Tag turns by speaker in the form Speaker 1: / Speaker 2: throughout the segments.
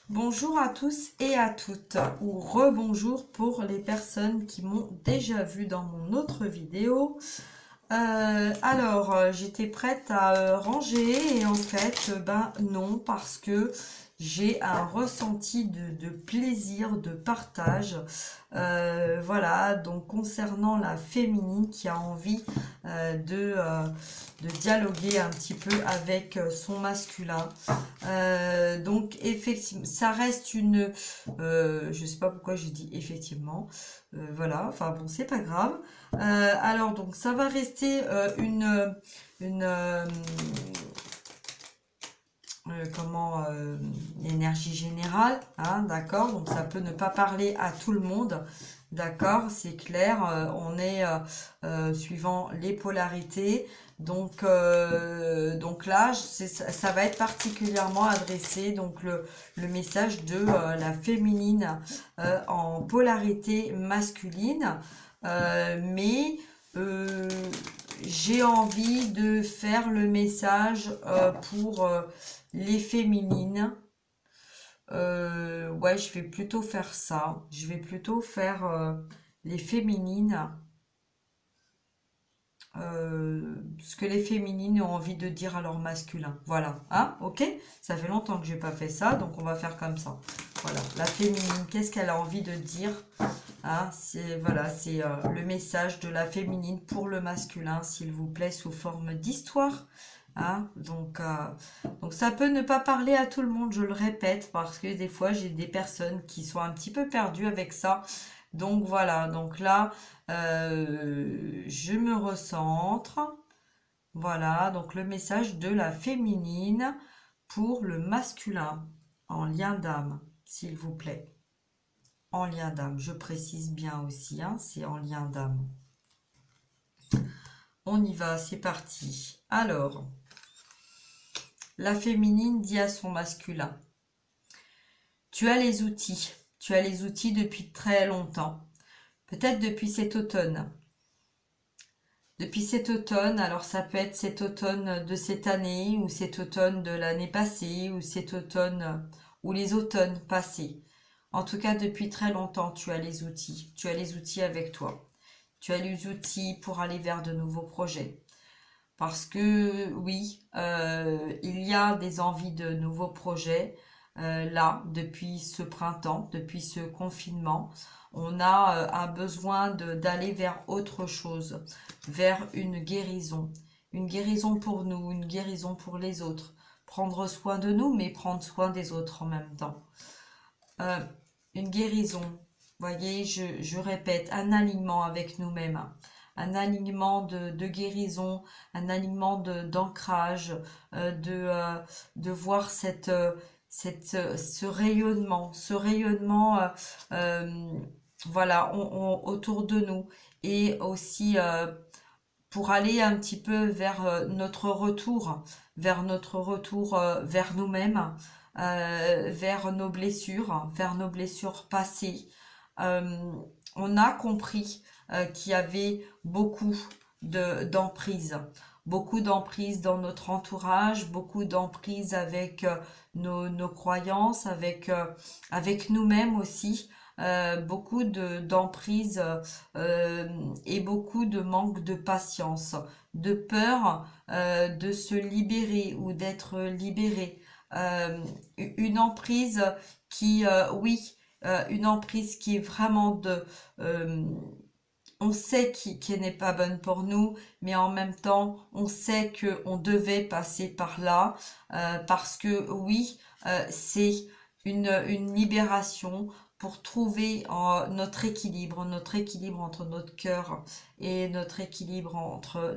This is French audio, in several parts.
Speaker 1: Bonjour à tous et à toutes, ou rebonjour pour les personnes qui m'ont déjà vu dans mon autre vidéo. J'étais prête à ranger et en fait, ben non, parce que j'ai un ressenti de plaisir, de partage. Voilà, donc concernant la féminine qui a envie de dialoguer un petit peu avec son masculin. Donc effectivement, ça reste une... je sais pas pourquoi j'ai dit effectivement. Voilà, enfin bon, c'est pas grave. Donc ça va rester une énergie générale, hein, d'accord, donc ça peut ne pas parler à tout le monde, d'accord, c'est clair, on est suivant les polarités, donc là ça va être particulièrement adressé, donc le message de la féminine en polarité masculine, mais euh, j'ai envie de faire le message pour les féminines. Ouais, je vais plutôt faire ça. Je vais plutôt faire les féminines. Ce que les féminines ont envie de dire à leur masculin. Voilà, hein, ok? Ça fait longtemps que j'ai pas fait ça, donc on va faire comme ça. Voilà, la féminine, qu'est-ce qu'elle a envie de dire? Hein, c'est voilà, c'est le message de la féminine pour le masculin, s'il vous plaît, sous forme d'histoire. Hein, donc ça peut ne pas parler à tout le monde, je le répète, parce que des fois j'ai des personnes qui sont un petit peu perdues avec ça. Donc voilà, donc là, je me recentre. Voilà, donc le message de la féminine pour le masculin, en lien d'âme, s'il vous plaît. En lien d'âme, je précise bien aussi, hein, c'est en lien d'âme. On y va, c'est parti. Alors, la féminine dit à son masculin, tu as les outils depuis très longtemps, peut-être depuis cet automne. Depuis cet automne, alors ça peut être cet automne de cette année, ou cet automne de l'année passée, ou cet automne, ou les automnes passés. En tout cas, depuis très longtemps, tu as les outils. Tu as les outils avec toi. Tu as les outils pour aller vers de nouveaux projets. Parce que oui, il y a des envies de nouveaux projets. Là, depuis ce printemps, depuis ce confinement, on a un besoin d'aller vers autre chose, vers une guérison pour nous, une guérison pour les autres. Prendre soin de nous, mais prendre soin des autres en même temps. Euh, une guérison, voyez, je répète, un alignement avec nous-mêmes, un alignement de guérison, un alignement d'ancrage, de voir ce rayonnement voilà, autour de nous, et aussi pour aller un petit peu vers notre retour vers nous-mêmes, vers nos blessures passées. Euh, on a compris qu'il y avait beaucoup d'emprise dans notre entourage, beaucoup d'emprise avec nos croyances, avec nous-mêmes aussi. Beaucoup d'emprise et beaucoup de manque de patience, de peur de se libérer ou d'être libéré. Une emprise une emprise qui est vraiment euh, on sait qu'elle n'est pas bonne pour nous, mais en même temps, on sait qu'on devait passer par là, parce que oui, c'est une libération pour trouver notre équilibre entre notre cœur et notre équilibre entre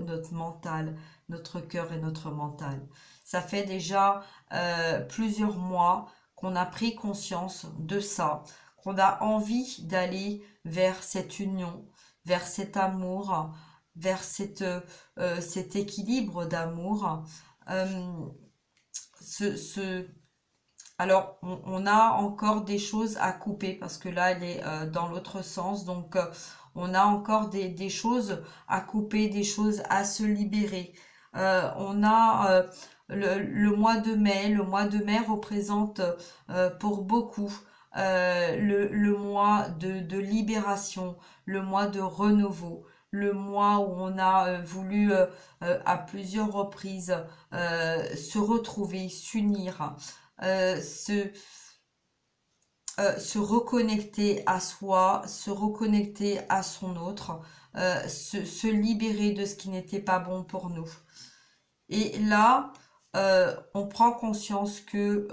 Speaker 1: notre cœur et notre mental. Ça fait déjà plusieurs mois qu'on a pris conscience de ça, qu'on a envie d'aller vers cette union, vers cet amour, vers cet équilibre d'amour. Euh, alors, on a encore des choses à couper parce que là, elle est dans l'autre sens. Donc, on a encore des choses à couper, des choses à se libérer. On a le mois de mai. Le mois de mai représente pour beaucoup le mois de libération, le mois de renouveau, le mois où on a voulu à plusieurs reprises se retrouver, s'unir, se reconnecter à soi, se reconnecter à son autre, se libérer de ce qui n'était pas bon pour nous. Et là, on prend conscience que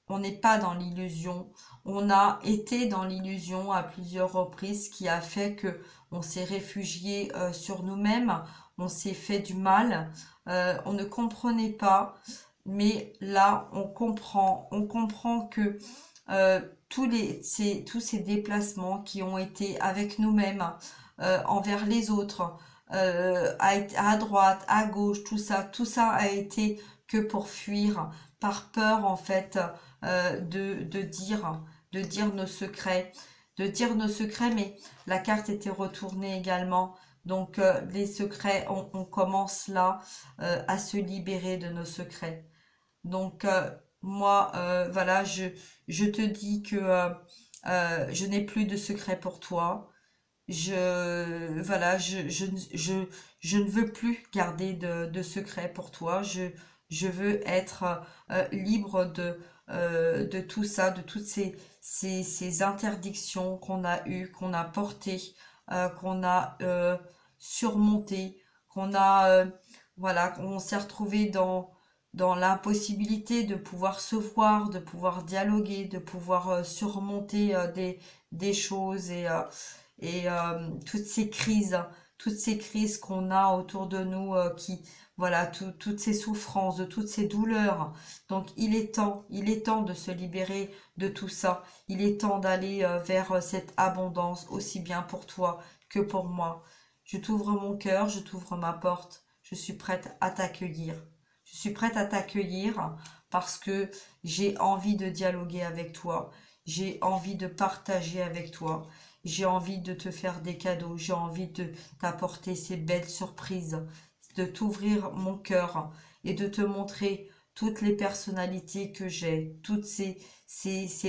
Speaker 1: on n'est pas dans l'illusion. On a été dans l'illusion à plusieurs reprises, ce qui a fait que on s'est réfugié sur nous-mêmes, on s'est fait du mal, on ne comprenait pas. Mais là, on comprend que tous ces déplacements qui ont été avec nous-mêmes, envers les autres, à droite, à gauche, tout ça a été que pour fuir, par peur en fait de dire nos secrets, mais la carte était retournée également. Donc les secrets, on commence là à se libérer de nos secrets. Donc moi, voilà, je te dis que je n'ai plus de secret pour toi. Voilà, je ne veux plus garder de secret pour toi. Je veux être libre de tout ça, de toutes ces interdictions qu'on a eues, qu'on a portées, qu'on a surmontées, voilà, qu'on s'est retrouvé dans l'impossibilité de pouvoir se voir, de pouvoir dialoguer, de pouvoir surmonter des choses et toutes ces crises qu'on a autour de nous, voilà, toutes ces souffrances, de toutes ces douleurs. Donc il est temps de se libérer de tout ça. Il est temps d'aller vers cette abondance, aussi bien pour toi que pour moi. Je t'ouvre mon cœur, je t'ouvre ma porte. Je suis prête à t'accueillir. Je suis prête à t'accueillir parce que j'ai envie de dialoguer avec toi. J'ai envie de partager avec toi. J'ai envie de te faire des cadeaux. J'ai envie de t'apporter ces belles surprises, de t'ouvrir mon cœur et de te montrer toutes les personnalités que j'ai, toutes ces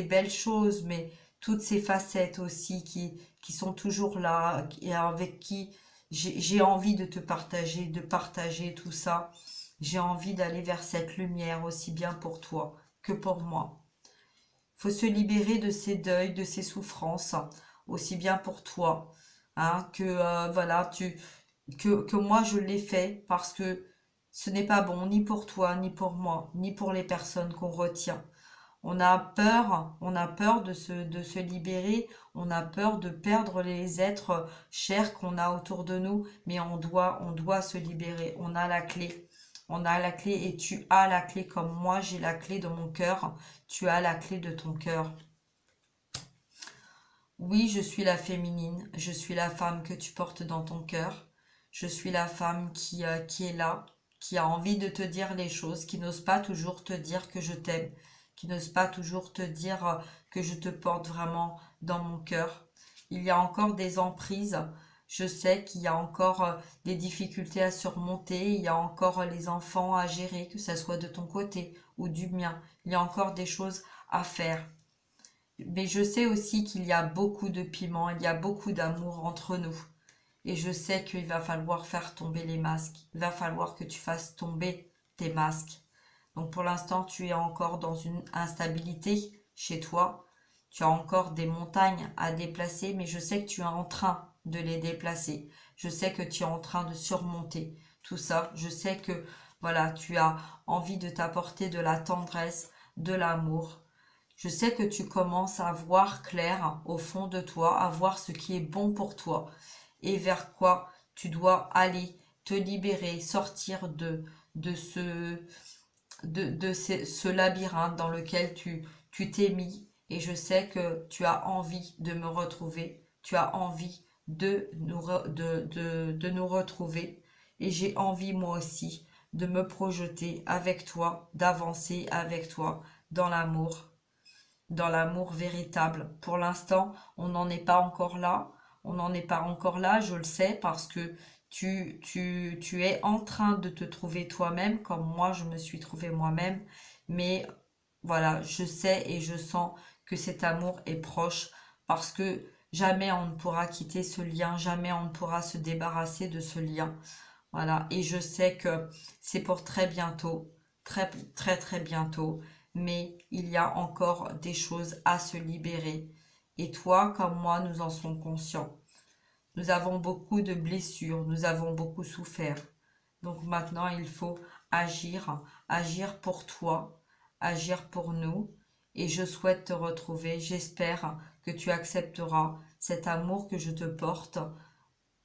Speaker 1: belles choses, mais toutes ces facettes aussi qui sont toujours là et avec qui j'ai envie de te partager, de partager tout ça. J'ai envie d'aller vers cette lumière aussi bien pour toi que pour moi. Il faut se libérer de ces deuils, de ces souffrances, aussi bien pour toi, hein, que voilà, que moi je l'ai fait parce que ce n'est pas bon ni pour toi, ni pour moi, ni pour les personnes qu'on retient. On a peur de se libérer, on a peur de perdre les êtres chers qu'on a autour de nous, mais on doit se libérer. On a la clé. On a la clé et tu as la clé comme moi j'ai la clé de mon cœur. Tu as la clé de ton cœur. Oui, je suis la féminine. Je suis la femme que tu portes dans ton cœur. Je suis la femme qui est là, qui a envie de te dire les choses, qui n'ose pas toujours te dire que je t'aime, qui n'ose pas toujours te dire que je te porte vraiment dans mon cœur. Il y a encore des emprises. Je sais qu'il y a encore des difficultés à surmonter, il y a encore les enfants à gérer, que ce soit de ton côté ou du mien. Il y a encore des choses à faire. Mais je sais aussi qu'il y a beaucoup de piment, il y a beaucoup d'amour entre nous. Et je sais qu'il va falloir faire tomber les masques. Il va falloir que tu fasses tomber tes masques. Donc pour l'instant, tu es encore dans une instabilité chez toi. Tu as encore des montagnes à déplacer, mais je sais que tu es en train de les déplacer. Je sais que tu es en train de surmonter tout ça. Je sais que voilà, tu as envie de t'apporter de la tendresse, de l'amour. Je sais que tu commences à voir clair au fond de toi, à voir ce qui est bon pour toi et vers quoi tu dois aller te libérer, sortir ce labyrinthe dans lequel tu t'es mis. Et je sais que tu as envie de me retrouver, tu as envie de nous retrouver. Et j'ai envie moi aussi de me projeter avec toi, d'avancer avec toi dans l'amour véritable. Pour l'instant, on n'en est pas encore là. On n'en est pas encore là, je le sais, parce que Tu es en train de te trouver toi-même, comme moi je me suis trouvée moi-même, mais voilà, je sais et je sens que cet amour est proche parce que jamais on ne pourra quitter ce lien, jamais on ne pourra se débarrasser de ce lien. Voilà, et je sais que c'est pour très bientôt, très très très bientôt, mais il y a encore des choses à se libérer. Et toi, comme moi, nous en sommes conscients. Nous avons beaucoup de blessures, nous avons beaucoup souffert. Donc maintenant, il faut agir, agir pour toi, agir pour nous. Et je souhaite te retrouver. J'espère que tu accepteras cet amour que je te porte.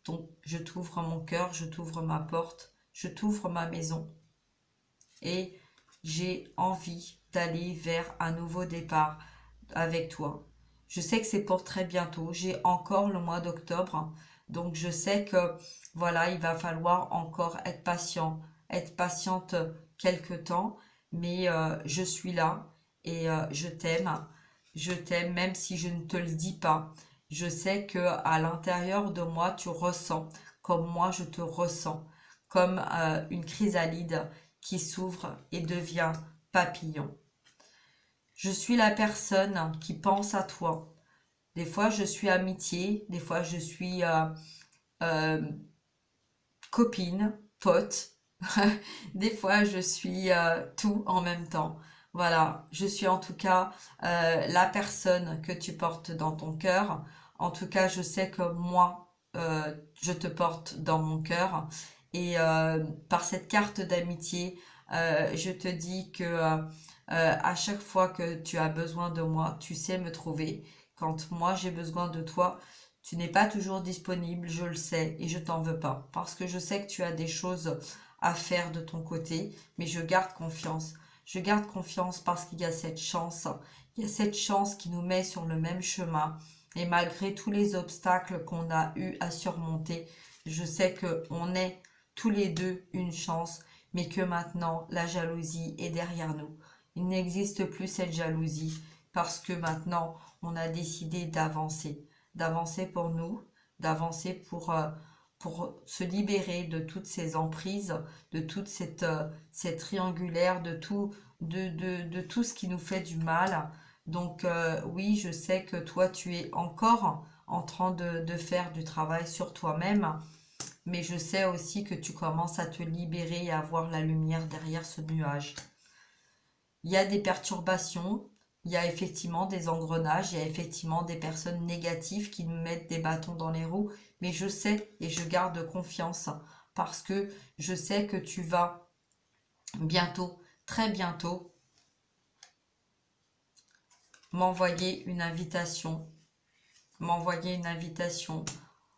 Speaker 1: Donc, je t'ouvre mon cœur, je t'ouvre ma porte, je t'ouvre ma maison. Et j'ai envie d'aller vers un nouveau départ avec toi. Je sais que c'est pour très bientôt. J'ai encore le mois d'octobre. Donc, je sais que, voilà, il va falloir encore être patient, être patiente quelque temps. Mais je suis là et je t'aime. Je t'aime même si je ne te le dis pas. Je sais que à l'intérieur de moi, tu ressens comme moi je te ressens, comme une chrysalide qui s'ouvre et devient papillon. Je suis la personne qui pense à toi. Des fois, je suis amitié, des fois, je suis euh, copine, pote. Des fois, je suis tout en même temps. Voilà, je suis en tout cas la personne que tu portes dans ton cœur. En tout cas, je sais que moi, je te porte dans mon cœur. Et par cette carte d'amitié, je te dis que à chaque fois que tu as besoin de moi, tu sais me trouver. Quand moi j'ai besoin de toi, tu n'es pas toujours disponible, je le sais, et je t'en veux pas. Parce que je sais que tu as des choses à faire de ton côté, mais je garde confiance. Je garde confiance parce qu'il y a cette chance. Il y a cette chance qui nous met sur le même chemin. Et malgré tous les obstacles qu'on a eu à surmonter, je sais qu'on est tous les deux une chance, mais que maintenant la jalousie est derrière nous. Il n'existe plus cette jalousie parce que maintenant on a décidé d'avancer. D'avancer pour nous, d'avancer pour se libérer de toutes ces emprises, de toute cette triangulaire, de tout ce qui nous fait du mal. Donc oui, je sais que toi, tu es encore en train de faire du travail sur toi-même, mais je sais aussi que tu commences à te libérer et à voir la lumière derrière ce nuage. Il y a des perturbations, il y a effectivement des engrenages, il y a effectivement des personnes négatives qui nous mettent des bâtons dans les roues, mais je sais et je garde confiance parce que je sais que tu vas bientôt, très bientôt, m'envoyer une invitation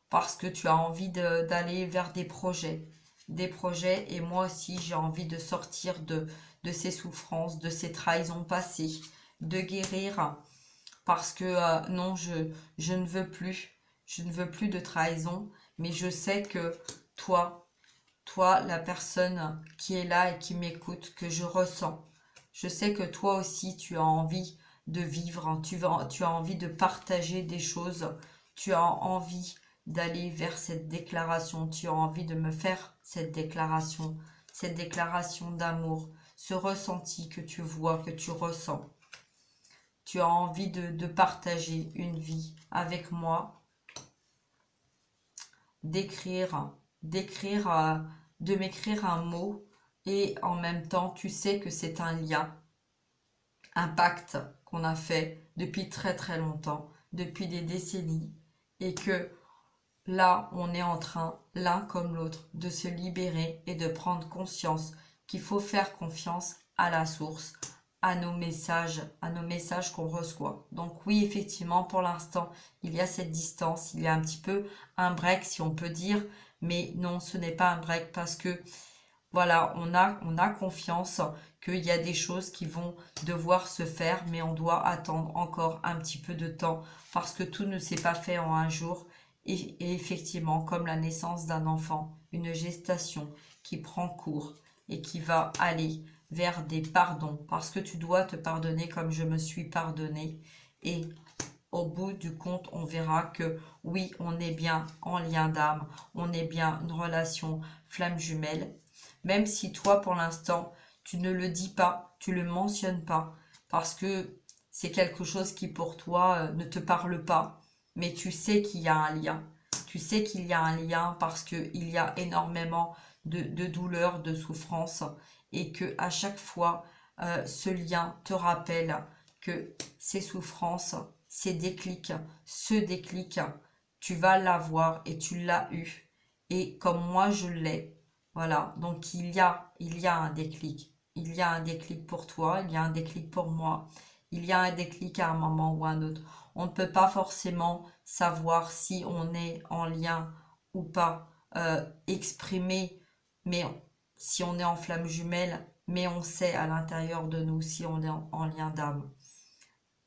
Speaker 1: parce que tu as envie d'aller vers des projets et moi aussi j'ai envie de sortir de ces souffrances, de ces trahisons passées, de guérir parce que non, je ne veux plus, je ne veux plus de trahison, mais je sais que toi, la personne qui est là et qui m'écoute, que je ressens, je sais que toi aussi tu as envie de vivre, hein, tu as envie de partager des choses, tu as envie d'aller vers cette déclaration, tu as envie de me faire cette déclaration d'amour, ce ressenti que tu vois, que tu ressens. Tu as envie de partager une vie avec moi, d'écrire, de m'écrire un mot et en même temps, tu sais que c'est un lien, un pacte qu'on a fait depuis très très longtemps, depuis des décennies et que là, on est en train, l'un comme l'autre, de se libérer et de prendre conscience qu'il faut faire confiance à la source, à nos messages qu'on reçoit. Donc oui, effectivement, pour l'instant, il y a cette distance, il y a un petit peu un break, si on peut dire, mais non, ce n'est pas un break parce que voilà, on a confiance qu'il y a des choses qui vont devoir se faire, mais on doit attendre encore un petit peu de temps parce que tout ne s'est pas fait en un jour. Et effectivement, comme la naissance d'un enfant, une gestation qui prend cours et qui va aller vers des pardons, parce que tu dois te pardonner comme je me suis pardonné. Et au bout du compte, on verra que oui, on est bien en lien d'âme, on est bien une relation flamme jumelle. Même si toi, pour l'instant, tu ne le dis pas, tu le mentionnes pas, parce que c'est quelque chose qui pour toi ne te parle pas, mais tu sais qu'il y a un lien. Tu sais qu'il y a un lien parce qu'il y a énormément de douleur, de souffrance, et que à chaque fois, ce lien te rappelle que ces souffrances, ces déclics, ce déclic, tu vas l'avoir et tu l'as eu. Et comme moi, je l'ai. Voilà, donc il y a un déclic. Il y a un déclic pour toi, il y a un déclic pour moi. Il y a un déclic à un moment ou à un autre. On ne peut pas forcément savoir si on est en lien ou pas exprimé, mais si on est en flamme jumelle, mais on sait à l'intérieur de nous si on est en lien d'âme.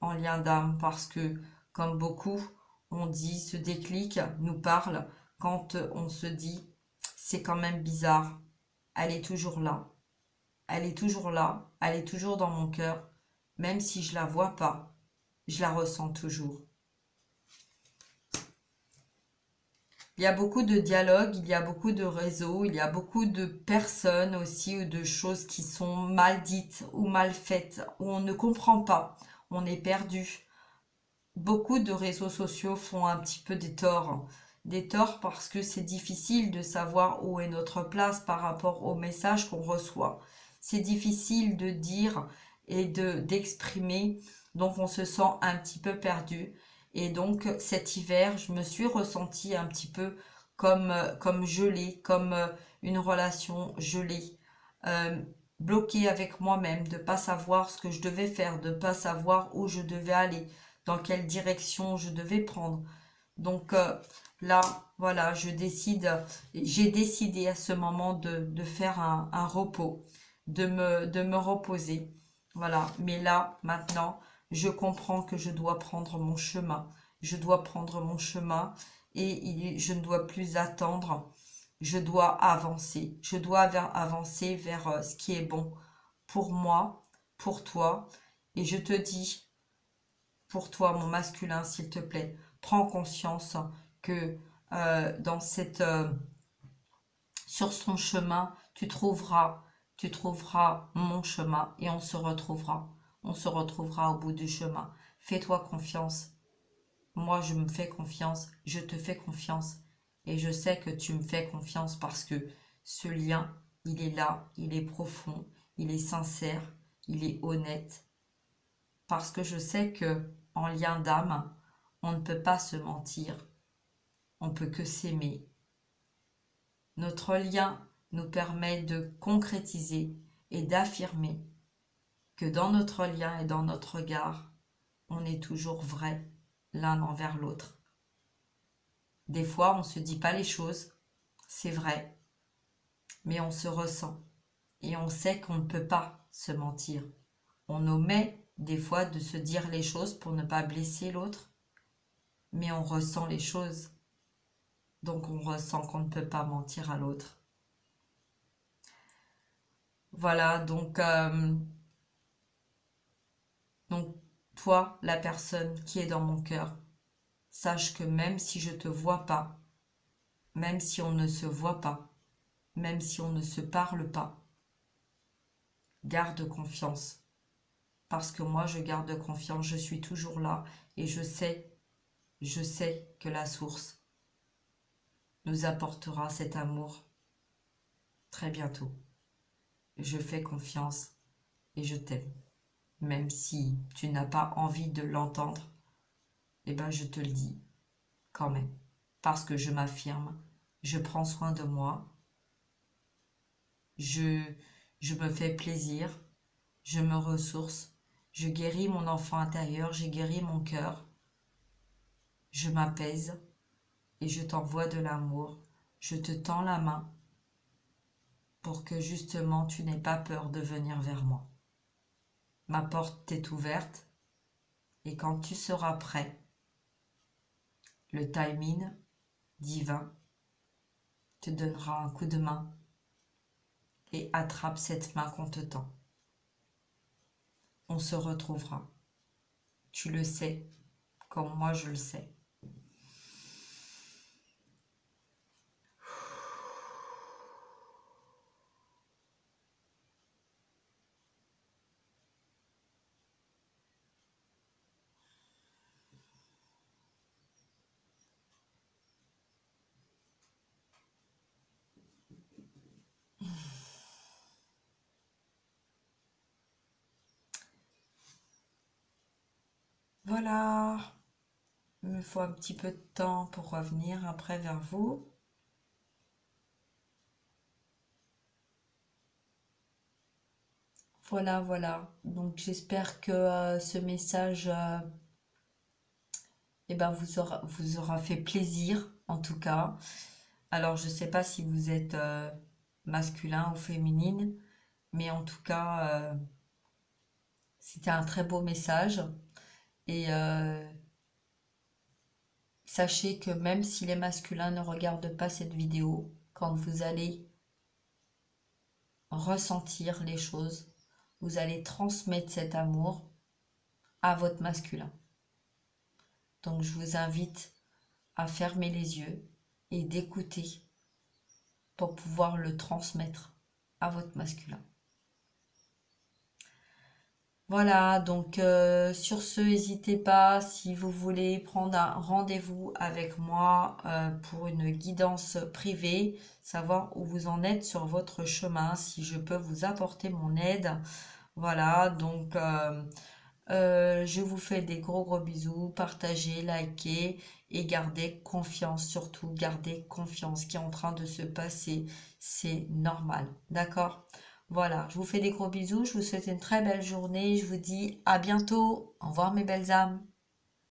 Speaker 1: En lien d'âme parce que, comme beaucoup, on dit, ce déclic nous parle quand on se dit, c'est quand même bizarre, elle est toujours là. Elle est toujours là, elle est toujours dans mon cœur, même si je la vois pas, je la ressens toujours. Il y a beaucoup de dialogues, il y a beaucoup de réseaux, il y a beaucoup de personnes aussi ou de choses qui sont mal dites ou mal faites, où on ne comprend pas, on est perdu. Beaucoup de réseaux sociaux font un petit peu des torts. Des torts parce que c'est difficile de savoir où est notre place par rapport aux messages qu'on reçoit. C'est difficile de dire et d'exprimer, donc on se sent un petit peu perdu. Et donc cet hiver, je me suis ressentie un petit peu comme gelée, comme une relation gelée, bloquée avec moi-même, de pas savoir ce que je devais faire, de pas savoir où je devais aller, dans quelle direction je devais prendre. Donc là, voilà, j'ai décidé à ce moment de faire un repos, de me reposer. Voilà, mais là, maintenant, je comprends que je dois prendre mon chemin. Je dois prendre mon chemin et je ne dois plus attendre. Je dois avancer. Je dois avancer vers ce qui est bon pour moi, pour toi. Et je te dis, pour toi, mon masculin, s'il te plaît, prends conscience que dans sur son chemin, tu trouveras mon chemin et on se retrouvera. On se retrouvera au bout du chemin. Fais-toi confiance. Moi, je me fais confiance. Je te fais confiance. Et je sais que tu me fais confiance parce que ce lien, il est là, il est profond, il est sincère, il est honnête. Parce que je sais que en lien d'âme, on ne peut pas se mentir, on peut que s'aimer. Notre lien nous permet de concrétiser et d'affirmer que dans notre lien et dans notre regard, on est toujours vrai l'un envers l'autre. Des fois, on ne se dit pas les choses, c'est vrai, mais on se ressent et on sait qu'on ne peut pas se mentir. On omet des fois de se dire les choses pour ne pas blesser l'autre, mais on ressent les choses. Donc on ressent qu'on ne peut pas mentir à l'autre. Voilà, donc toi, la personne qui est dans mon cœur, sache que même si je ne te vois pas, même si on ne se voit pas, même si on ne se parle pas, garde confiance. Parce que moi, je garde confiance, je suis toujours là et je sais que la source nous apportera cet amour très bientôt. Je fais confiance et je t'aime. Même si tu n'as pas envie de l'entendre, eh ben je te le dis quand même. Parce que je m'affirme, je prends soin de moi, je, je me fais plaisir, je me ressource, je guéris mon enfant intérieur, j'ai guéri mon cœur, je m'apaise et je t'envoie de l'amour. Je te tends la main pour que justement tu n'aies pas peur de venir vers moi. Ma porte t'est ouverte et quand tu seras prêt, le timing divin te donnera un coup de main et attrape cette main qu'on te tend. On se retrouvera. Tu le sais, comme moi je le sais. Voilà, il me faut un petit peu de temps pour revenir après vers vous. Voilà, voilà. Donc j'espère que ce message eh ben, vous aura fait plaisir, en tout cas. Alors, je ne sais pas si vous êtes masculin ou féminine, mais en tout cas, c'était un très beau message. Et sachez que même si les masculins ne regardent pas cette vidéo, quand vous allez ressentir les choses, vous allez transmettre cet amour à votre masculin. Donc, je vous invite à fermer les yeux et d'écouter pour pouvoir le transmettre à votre masculin. Voilà, donc sur ce, n'hésitez pas si vous voulez prendre un rendez-vous avec moi pour une guidance privée, savoir où vous en êtes sur votre chemin, si je peux vous apporter mon aide. Voilà, donc je vous fais des gros bisous, partagez, likez et gardez confiance, surtout gardez confiance. Ce qui est en train de se passer, c'est normal, d'accord? Voilà, je vous fais des gros bisous, je vous souhaite une très belle journée, je vous dis à bientôt, au revoir mes belles âmes.